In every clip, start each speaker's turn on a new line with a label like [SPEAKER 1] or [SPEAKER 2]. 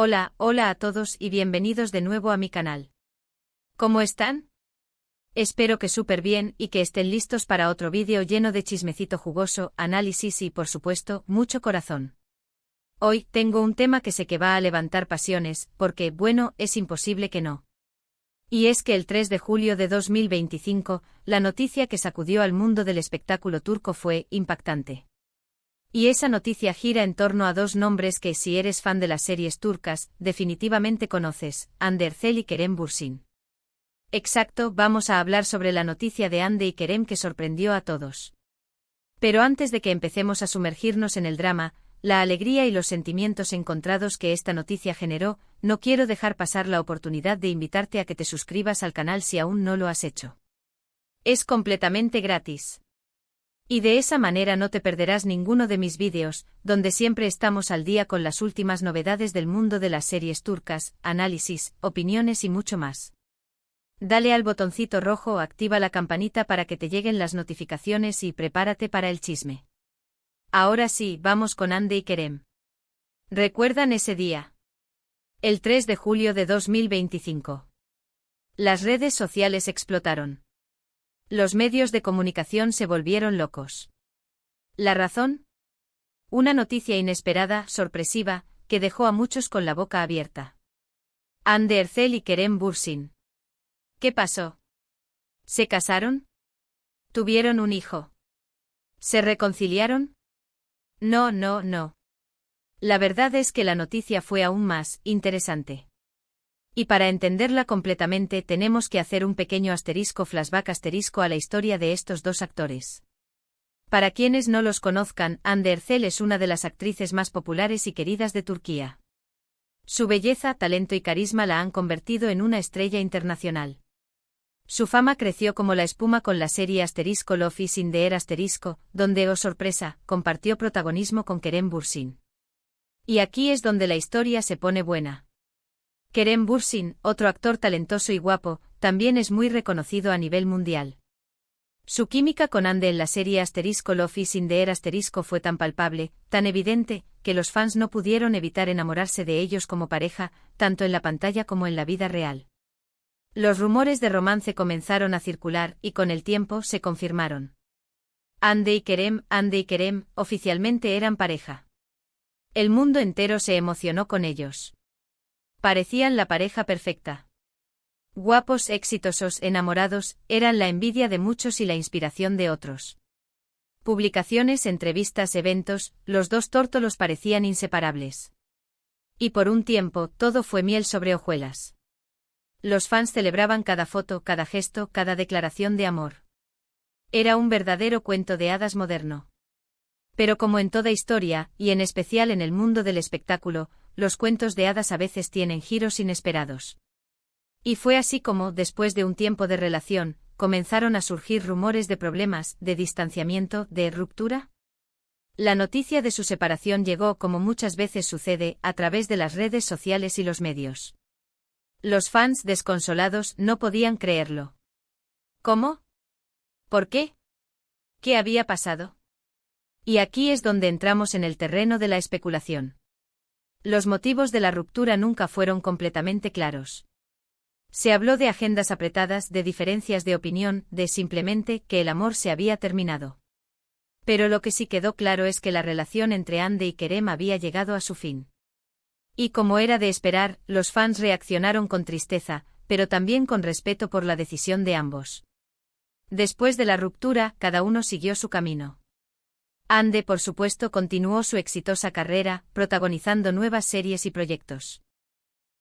[SPEAKER 1] Hola a todos y bienvenidos de nuevo a mi canal. ¿Cómo están? Espero que súper bien y que estén listos para otro vídeo lleno de chismecito jugoso, análisis y, por supuesto, mucho corazón. Hoy tengo un tema que sé que va a levantar pasiones, porque, bueno, es imposible que no. Y es que el 3 de julio de 2025, la noticia que sacudió al mundo del espectáculo turco fue impactante. Y esa noticia gira en torno a dos nombres que, si eres fan de las series turcas, definitivamente conoces, Hande Erçel y Kerem Bürsin. Exacto, vamos a hablar sobre la noticia de Hande y Kerem que sorprendió a todos. Pero antes de que empecemos a sumergirnos en el drama, la alegría y los sentimientos encontrados que esta noticia generó, no quiero dejar pasar la oportunidad de invitarte a que te suscribas al canal si aún no lo has hecho. Es completamente gratis. Y de esa manera no te perderás ninguno de mis vídeos, donde siempre estamos al día con las últimas novedades del mundo de las series turcas, análisis, opiniones y mucho más. Dale al botoncito rojo o activa la campanita para que te lleguen las notificaciones y prepárate para el chisme. Ahora sí, vamos con Hande y Kerem. ¿Recuerdan ese día? El 3 de julio de 2025. Las redes sociales explotaron. Los medios de comunicación se volvieron locos. ¿La razón? Una noticia inesperada, sorpresiva, que dejó a muchos con la boca abierta. Hande Erçel y Kerem Bürsin. ¿Qué pasó? ¿Se casaron? ¿Tuvieron un hijo? ¿Se reconciliaron? No. La verdad es que la noticia fue aún más interesante. Y para entenderla completamente tenemos que hacer un pequeño flashback a la historia de estos dos actores. Para quienes no los conozcan, Hande Erçel es una de las actrices más populares y queridas de Turquía. Su belleza, talento y carisma la han convertido en una estrella internacional. Su fama creció como la espuma con la serie Love is in the Air donde, oh sorpresa, compartió protagonismo con Kerem Bürsin. Y aquí es donde la historia se pone buena. Kerem Bürsin, otro actor talentoso y guapo, también es muy reconocido a nivel mundial. Su química con Hande en la serie Love is in the Air fue tan palpable, tan evidente, que los fans no pudieron evitar enamorarse de ellos como pareja, tanto en la pantalla como en la vida real. Los rumores de romance comenzaron a circular y con el tiempo se confirmaron. Hande y Kerem, oficialmente eran pareja. El mundo entero se emocionó con ellos. Parecían la pareja perfecta. Guapos, exitosos, enamorados, eran la envidia de muchos y la inspiración de otros. Publicaciones, entrevistas, eventos, los dos tórtolos parecían inseparables. Y por un tiempo, todo fue miel sobre hojuelas. Los fans celebraban cada foto, cada gesto, cada declaración de amor. Era un verdadero cuento de hadas moderno. Pero como en toda historia, y en especial en el mundo del espectáculo, los cuentos de hadas a veces tienen giros inesperados. Y fue así como, después de un tiempo de relación, comenzaron a surgir rumores de problemas, de distanciamiento, de ruptura. La noticia de su separación llegó, como muchas veces sucede, a través de las redes sociales y los medios. Los fans, desconsolados, no podían creerlo. ¿Cómo? ¿Por qué? ¿Qué había pasado? Y aquí es donde entramos en el terreno de la especulación. Los motivos de la ruptura nunca fueron completamente claros. Se habló de agendas apretadas, de diferencias de opinión, de simplemente que el amor se había terminado. Pero lo que sí quedó claro es que la relación entre Hande y Kerem había llegado a su fin. Y como era de esperar, los fans reaccionaron con tristeza, pero también con respeto por la decisión de ambos. Después de la ruptura, cada uno siguió su camino. Hande, por supuesto, continuó su exitosa carrera, protagonizando nuevas series y proyectos.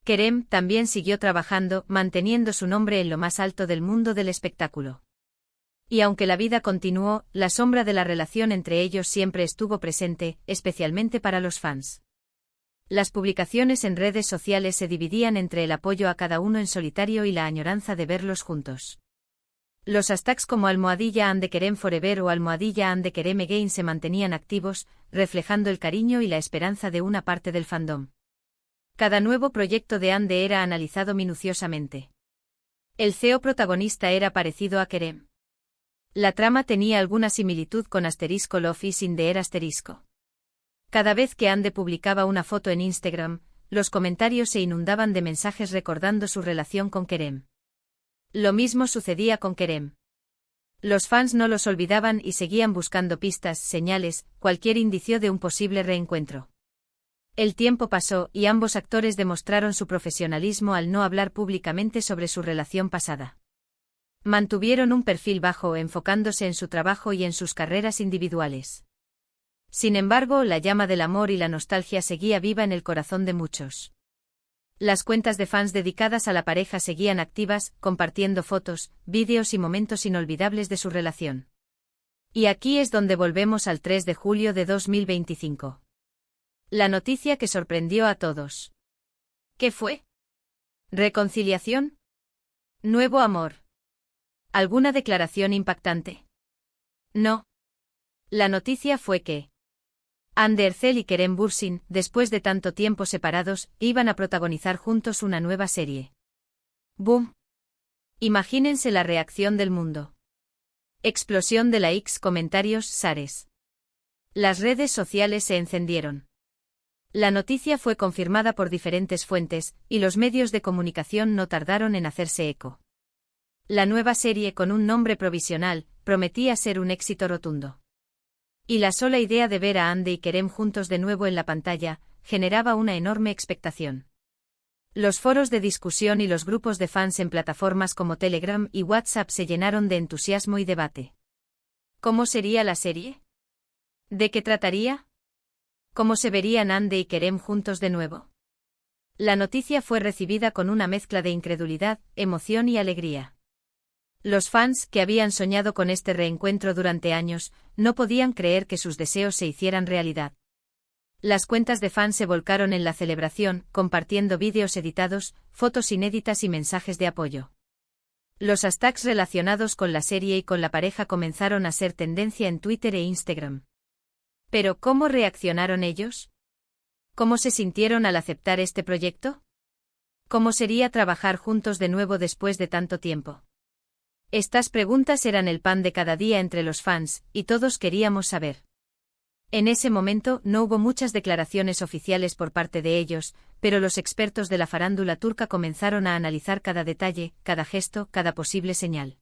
[SPEAKER 1] Kerem también siguió trabajando, manteniendo su nombre en lo más alto del mundo del espectáculo. Y aunque la vida continuó, la sombra de la relación entre ellos siempre estuvo presente, especialmente para los fans. Las publicaciones en redes sociales se dividían entre el apoyo a cada uno en solitario y la añoranza de verlos juntos. Los hashtags como @Hande Kerem Forever o @Hande Kerem Again se mantenían activos, reflejando el cariño y la esperanza de una parte del fandom. Cada nuevo proyecto de Hande era analizado minuciosamente. El CEO protagonista era parecido a Kerem. La trama tenía alguna similitud con Love is in the Air. Cada vez que Hande publicaba una foto en Instagram, los comentarios se inundaban de mensajes recordando su relación con Kerem. Lo mismo sucedía con Kerem. Los fans no los olvidaban y seguían buscando pistas, señales, cualquier indicio de un posible reencuentro. El tiempo pasó y ambos actores demostraron su profesionalismo al no hablar públicamente sobre su relación pasada. Mantuvieron un perfil bajo, enfocándose en su trabajo y en sus carreras individuales. Sin embargo, la llama del amor y la nostalgia seguía viva en el corazón de muchos. Las cuentas de fans dedicadas a la pareja seguían activas, compartiendo fotos, vídeos y momentos inolvidables de su relación. Y aquí es donde volvemos al 3 de julio de 2025. La noticia que sorprendió a todos. ¿Qué fue? ¿Reconciliación? ¿Nuevo amor? ¿Alguna declaración impactante? No. La noticia fue que Hande Erçel y Kerem Bürsin, después de tanto tiempo separados, iban a protagonizar juntos una nueva serie. ¡Boom! Imagínense la reacción del mundo. Explosión de likes, comentarios, shares. Las redes sociales se encendieron. La noticia fue confirmada por diferentes fuentes, y los medios de comunicación no tardaron en hacerse eco. La nueva serie, con un nombre provisional, prometía ser un éxito rotundo. Y la sola idea de ver a Hande y Kerem juntos de nuevo en la pantalla, generaba una enorme expectación. Los foros de discusión y los grupos de fans en plataformas como Telegram y WhatsApp se llenaron de entusiasmo y debate. ¿Cómo sería la serie? ¿De qué trataría? ¿Cómo se verían Hande y Kerem juntos de nuevo? La noticia fue recibida con una mezcla de incredulidad, emoción y alegría. Los fans, que habían soñado con este reencuentro durante años, no podían creer que sus deseos se hicieran realidad. Las cuentas de fans se volcaron en la celebración, compartiendo vídeos editados, fotos inéditas y mensajes de apoyo. Los hashtags relacionados con la serie y con la pareja comenzaron a ser tendencia en Twitter e Instagram. Pero, ¿cómo reaccionaron ellos? ¿Cómo se sintieron al aceptar este proyecto? ¿Cómo sería trabajar juntos de nuevo después de tanto tiempo? Estas preguntas eran el pan de cada día entre los fans, y todos queríamos saber. En ese momento no hubo muchas declaraciones oficiales por parte de ellos, pero los expertos de la farándula turca comenzaron a analizar cada detalle, cada gesto, cada posible señal.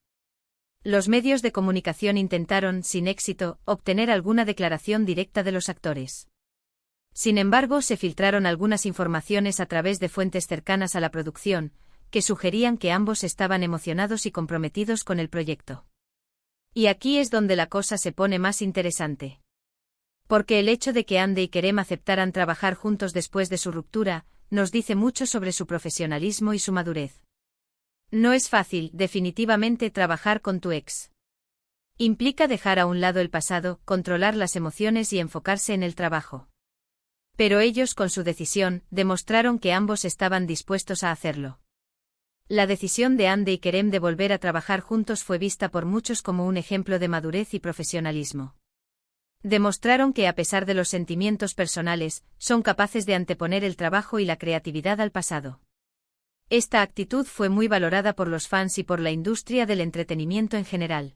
[SPEAKER 1] Los medios de comunicación intentaron, sin éxito, obtener alguna declaración directa de los actores. Sin embargo, se filtraron algunas informaciones a través de fuentes cercanas a la producción, que sugerían que ambos estaban emocionados y comprometidos con el proyecto. Y aquí es donde la cosa se pone más interesante. Porque el hecho de que Hande y Kerem aceptaran trabajar juntos después de su ruptura, nos dice mucho sobre su profesionalismo y su madurez. No es fácil, definitivamente, trabajar con tu ex. Implica dejar a un lado el pasado, controlar las emociones y enfocarse en el trabajo. Pero ellos, con su decisión, demostraron que ambos estaban dispuestos a hacerlo. La decisión de Hande y Kerem de volver a trabajar juntos fue vista por muchos como un ejemplo de madurez y profesionalismo. Demostraron que, a pesar de los sentimientos personales, son capaces de anteponer el trabajo y la creatividad al pasado. Esta actitud fue muy valorada por los fans y por la industria del entretenimiento en general.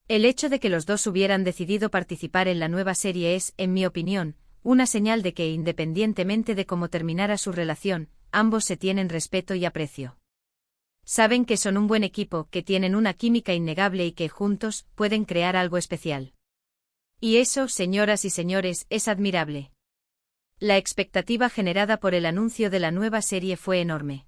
[SPEAKER 1] El hecho de que los dos hubieran decidido participar en la nueva serie es, en mi opinión, una señal de que, independientemente de cómo terminara su relación, ambos se tienen respeto y aprecio. Saben que son un buen equipo, que tienen una química innegable y que, juntos, pueden crear algo especial. Y eso, señoras y señores, es admirable. La expectativa generada por el anuncio de la nueva serie fue enorme.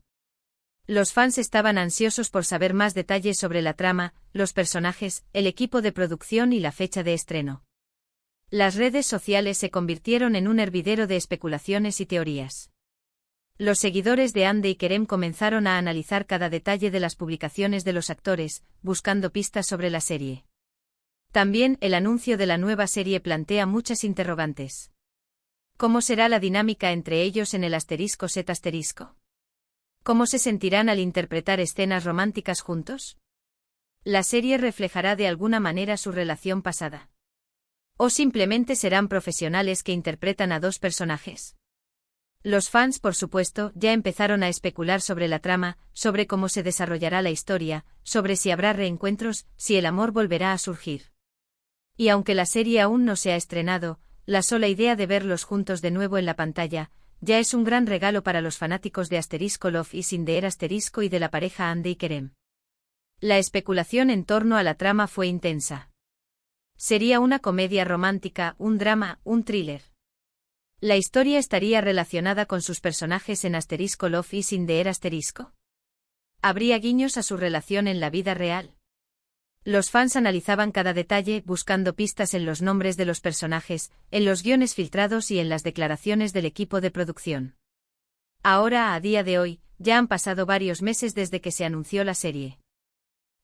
[SPEAKER 1] Los fans estaban ansiosos por saber más detalles sobre la trama, los personajes, el equipo de producción y la fecha de estreno. Las redes sociales se convirtieron en un hervidero de especulaciones y teorías. Los seguidores de Hande y Kerem comenzaron a analizar cada detalle de las publicaciones de los actores, buscando pistas sobre la serie. También, el anuncio de la nueva serie plantea muchas interrogantes. ¿Cómo será la dinámica entre ellos en el *Z*? ¿Cómo se sentirán al interpretar escenas románticas juntos? ¿La serie reflejará de alguna manera su relación pasada? ¿O simplemente serán profesionales que interpretan a dos personajes? Los fans, por supuesto, ya empezaron a especular sobre la trama, sobre cómo se desarrollará la historia, sobre si habrá reencuentros, si el amor volverá a surgir. Y aunque la serie aún no se ha estrenado, la sola idea de verlos juntos de nuevo en la pantalla, ya es un gran regalo para los fanáticos de Asterisco Love is in the Air Asterisco y de la pareja Ande y Kerem. La especulación en torno a la trama fue intensa. ¿Sería una comedia romántica, un drama, un thriller? ¿La historia estaría relacionada con sus personajes en Asterisco Love is in the Air Asterisco? ¿Habría guiños a su relación en la vida real? Los fans analizaban cada detalle, buscando pistas en los nombres de los personajes, en los guiones filtrados y en las declaraciones del equipo de producción. Ahora, a día de hoy, ya han pasado varios meses desde que se anunció la serie.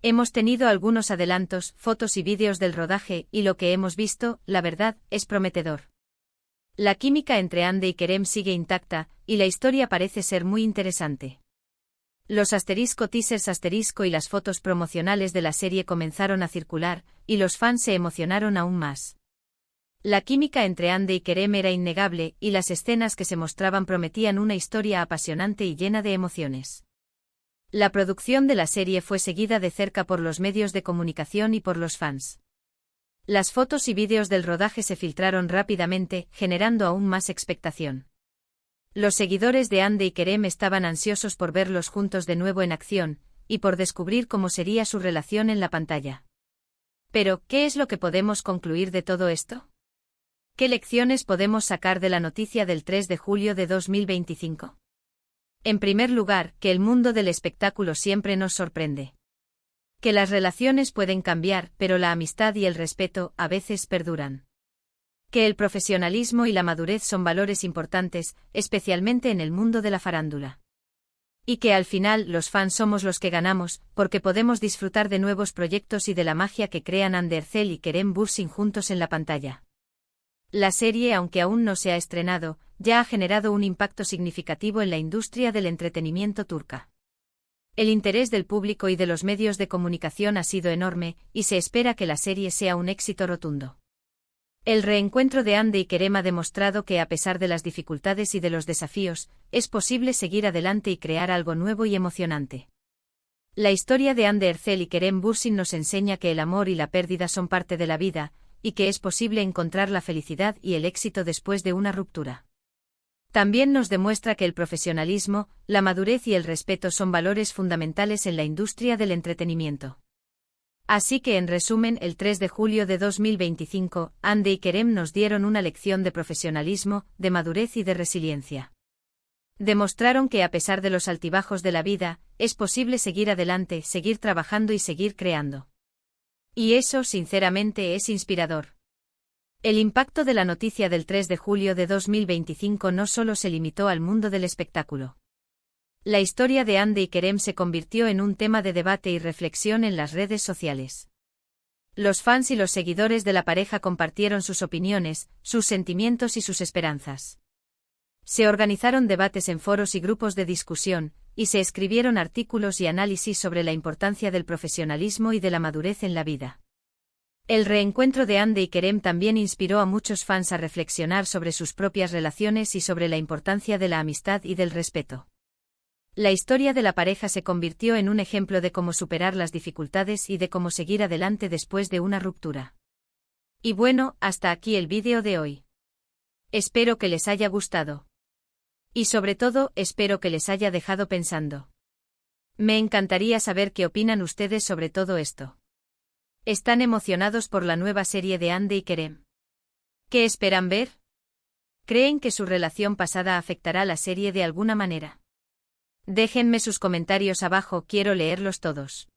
[SPEAKER 1] Hemos tenido algunos adelantos, fotos y vídeos del rodaje, y lo que hemos visto, la verdad, es prometedor. La química entre Ande y Kerem sigue intacta, y la historia parece ser muy interesante. Los teasers y las fotos promocionales de la serie comenzaron a circular, y los fans se emocionaron aún más. La química entre Ande y Kerem era innegable, y las escenas que se mostraban prometían una historia apasionante y llena de emociones. La producción de la serie fue seguida de cerca por los medios de comunicación y por los fans. Las fotos y vídeos del rodaje se filtraron rápidamente, generando aún más expectación. Los seguidores de Ande y Kerem estaban ansiosos por verlos juntos de nuevo en acción, y por descubrir cómo sería su relación en la pantalla. Pero, ¿qué es lo que podemos concluir de todo esto? ¿Qué lecciones podemos sacar de la noticia del 3 de julio de 2025? En primer lugar, que el mundo del espectáculo siempre nos sorprende. Que las relaciones pueden cambiar, pero la amistad y el respeto, a veces, perduran. Que el profesionalismo y la madurez son valores importantes, especialmente en el mundo de la farándula. Y que al final los fans somos los que ganamos, porque podemos disfrutar de nuevos proyectos y de la magia que crean Hande Erçel y Kerem Bürsin juntos en la pantalla. La serie, aunque aún no se ha estrenado, ya ha generado un impacto significativo en la industria del entretenimiento turca. El interés del público y de los medios de comunicación ha sido enorme, y se espera que la serie sea un éxito rotundo. El reencuentro de Ande y Kerem ha demostrado que, a pesar de las dificultades y de los desafíos, es posible seguir adelante y crear algo nuevo y emocionante. La historia de Hande Erçel y Kerem Bürsin nos enseña que el amor y la pérdida son parte de la vida, y que es posible encontrar la felicidad y el éxito después de una ruptura. También nos demuestra que el profesionalismo, la madurez y el respeto son valores fundamentales en la industria del entretenimiento. Así que, en resumen, el 3 de julio de 2025, Hande y Kerem nos dieron una lección de profesionalismo, de madurez y de resiliencia. Demostraron que, a pesar de los altibajos de la vida, es posible seguir adelante, seguir trabajando y seguir creando. Y eso, sinceramente, es inspirador. El impacto de la noticia del 3 de julio de 2025 no solo se limitó al mundo del espectáculo. La historia de Hande y Kerem se convirtió en un tema de debate y reflexión en las redes sociales. Los fans y los seguidores de la pareja compartieron sus opiniones, sus sentimientos y sus esperanzas. Se organizaron debates en foros y grupos de discusión, y se escribieron artículos y análisis sobre la importancia del profesionalismo y de la madurez en la vida. El reencuentro de Hande y Kerem también inspiró a muchos fans a reflexionar sobre sus propias relaciones y sobre la importancia de la amistad y del respeto. La historia de la pareja se convirtió en un ejemplo de cómo superar las dificultades y de cómo seguir adelante después de una ruptura. Y bueno, hasta aquí el vídeo de hoy. Espero que les haya gustado. Y sobre todo, espero que les haya dejado pensando. Me encantaría saber qué opinan ustedes sobre todo esto. ¿Están emocionados por la nueva serie de Hande y Kerem? ¿Qué esperan ver? ¿Creen que su relación pasada afectará la serie de alguna manera? Déjenme sus comentarios abajo, quiero leerlos todos.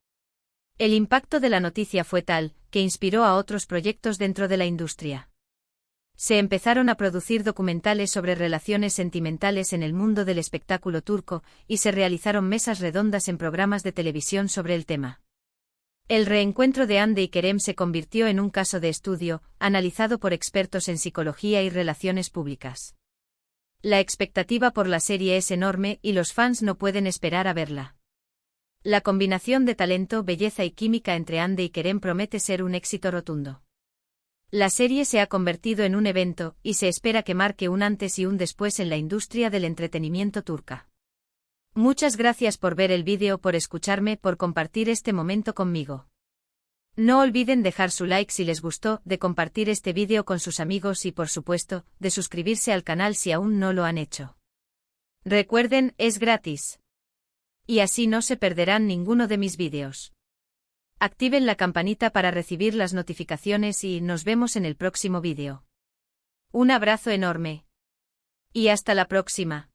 [SPEAKER 1] El impacto de la noticia fue tal, que inspiró a otros proyectos dentro de la industria. Se empezaron a producir documentales sobre relaciones sentimentales en el mundo del espectáculo turco, y se realizaron mesas redondas en programas de televisión sobre el tema. El reencuentro de Hande y Kerem se convirtió en un caso de estudio, analizado por expertos en psicología y relaciones públicas. La expectativa por la serie es enorme y los fans no pueden esperar a verla. La combinación de talento, belleza y química entre Hande y Kerem promete ser un éxito rotundo. La serie se ha convertido en un evento, y se espera que marque un antes y un después en la industria del entretenimiento turca. Muchas gracias por ver el vídeo, por escucharme, por compartir este momento conmigo. No olviden dejar su like si les gustó, de compartir este vídeo con sus amigos y, por supuesto, de suscribirse al canal si aún no lo han hecho. Recuerden, es gratis. Y así no se perderán ninguno de mis vídeos. Activen la campanita para recibir las notificaciones y nos vemos en el próximo vídeo. Un abrazo enorme. Y hasta la próxima.